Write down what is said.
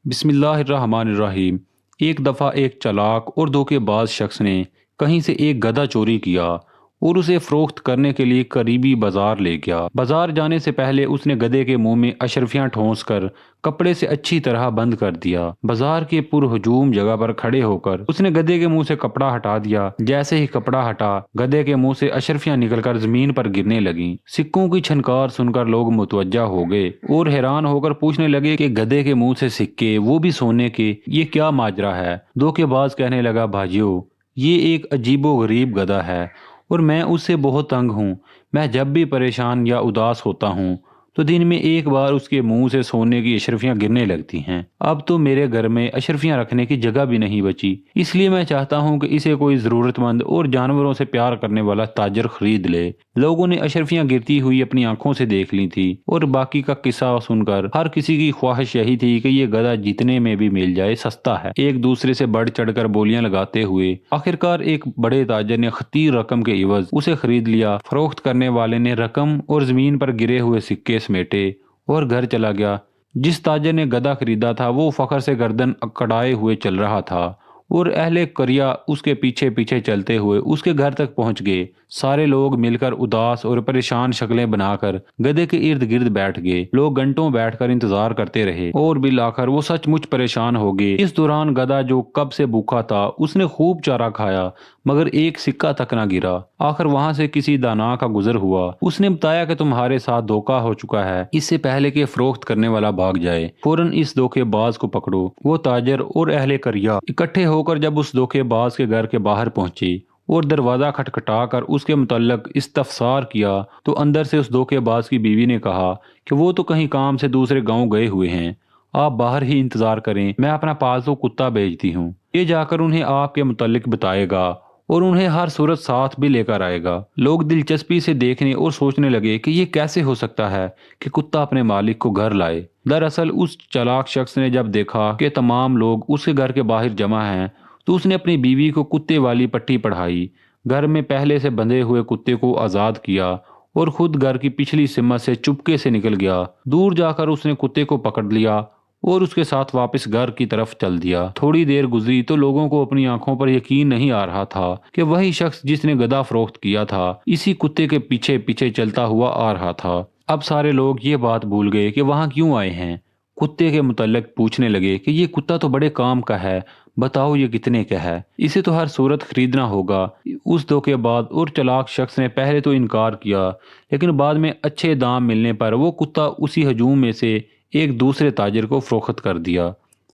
बिस्मिल्लाहिर्रहमानिर्रहीम। एक दफ़ा एक चालाक और धोखेबाज शख्स ने कहीं से एक गधा चोरी किया और उसे फरोख्त करने के लिए करीबी बाजार ले गया। बाजार जाने से पहले उसने गधे के मुंह में अशरफियां ठोंस कर कपड़े से अच्छी तरह बंद कर दिया। बाजार के पुरहजूम जगह पर खड़े होकर उसने गधे के मुंह से कपड़ा हटा दिया। जैसे ही कपड़ा हटा, गधे के मुंह से अशरफियां निकलकर जमीन पर गिरने लगीं। सिक्कों की छनकार सुनकर लोग मुतवज्जा हो गए और हैरान होकर पूछने लगे कि गधे के मुंह से सिक्के, वो भी सोने के, ये क्या माजरा है। धोखेबाज कहने लगा, भाइयों, ये एक अजीबो गरीब गधा है और मैं उससे बहुत तंग हूँ। मैं जब भी परेशान या उदास होता हूँ तो दिन में एक बार उसके मुंह से सोने की अशरफियां गिरने लगती हैं। अब तो मेरे घर में अशरफियां रखने की जगह भी नहीं बची, इसलिए मैं चाहता हूँ कि इसे कोई ज़रूरतमंद और जानवरों से प्यार करने वाला ताजर खरीद ले। लोगों ने अशरफियां गिरती हुई अपनी आंखों से देख ली थी और बाकी का किस्सा सुनकर हर किसी की ख्वाहिश यही थी कि ये गधा जितने में भी मिल जाए सस्ता है। एक दूसरे से बढ़ चढ़कर बोलियां लगाते हुए आखिरकार एक बड़े ताजर ने खतीर रकम के इवज उसे खरीद लिया। फरोख्त करने वाले ने रकम और जमीन पर गिरे हुए सिक्के समेटे और घर चला गया। जिस ताजर ने गधा खरीदा था वो फखर से गर्दन अकड़ाए हुए चल रहा था और अहले करिया उसके पीछे पीछे चलते हुए उसके घर तक पहुंच गए। सारे लोग मिलकर उदास और परेशान शक्लें बनाकर गधे के इर्द गिर्द बैठ गए। लोग घंटों बैठकर इंतजार करते रहे और बिल आखिर वो सचमुच परेशान हो गए। इस दौरान गधा, जो कब से भूखा था, उसने खूब चारा खाया मगर एक सिक्का तक ना गिरा। आखिर वहां से किसी दाना का गुजर हुआ। उसने बताया कि तुम्हारे साथ धोखा हो चुका है, इससे पहले कि फरोख्त करने वाला भाग जाए फौरन इस धोखेबाज को पकड़ो। वो ताजर और अहले करिया इकट्ठे होकर जब उस धोखेबाज के घर के बाहर पहुंचे और दरवाजा खटखटा कर उसके मुतल्लक इस्तफसार किया तो अंदर से उस धोखेबाज की बीवी ने कहा कि वो तो कहीं काम से दूसरे गांव गए हुए हैं, आप बाहर ही इंतजार करें, मैं अपना पालतू कुत्ता भेजती हूँ। ये जाकर उन्हें आपके मुतल्लिक बताएगा और उन्हें हर सूरत साथ भी लेकर आएगा। लोग दिलचस्पी से देखने और सोचने लगे कि ये कैसे हो सकता है कि कुत्ता अपने मालिक को घर लाए। दरअसल उस चालाक शख्स ने जब देखा कि तमाम लोग उसके घर के बाहर जमा हैं तो उसने अपनी बीवी को कुत्ते वाली पट्टी पढ़ाई, घर में पहले से बंधे हुए कुत्ते को आज़ाद किया और खुद घर की पिछली सिमत से चुपके से निकल गया। दूर जाकर उसने कुत्ते को पकड़ लिया और उसके साथ वापस घर की तरफ चल दिया। थोड़ी देर गुजरी तो लोगों को अपनी आंखों पर यकीन नहीं आ रहा था कि वही शख्स जिसने गधा फरोख्त किया था इसी कुत्ते के पीछे पीछे चलता हुआ आ रहा था। अब सारे लोग ये बात भूल गए कि वहां क्यों आए हैं। कुत्ते के मुतल्लिक पूछने लगे कि ये कुत्ता तो बड़े काम का है, बताओ ये कितने का है, इसे तो हर सूरत खरीदना होगा। उस धोखेबाज और चालाक शख्स ने पहले तो इनकार किया, लेकिन बाद में अच्छे दाम मिलने पर वो कुत्ता उसी हजूम में से एक दूसरे ताजिर को फरोख्त कर दिया।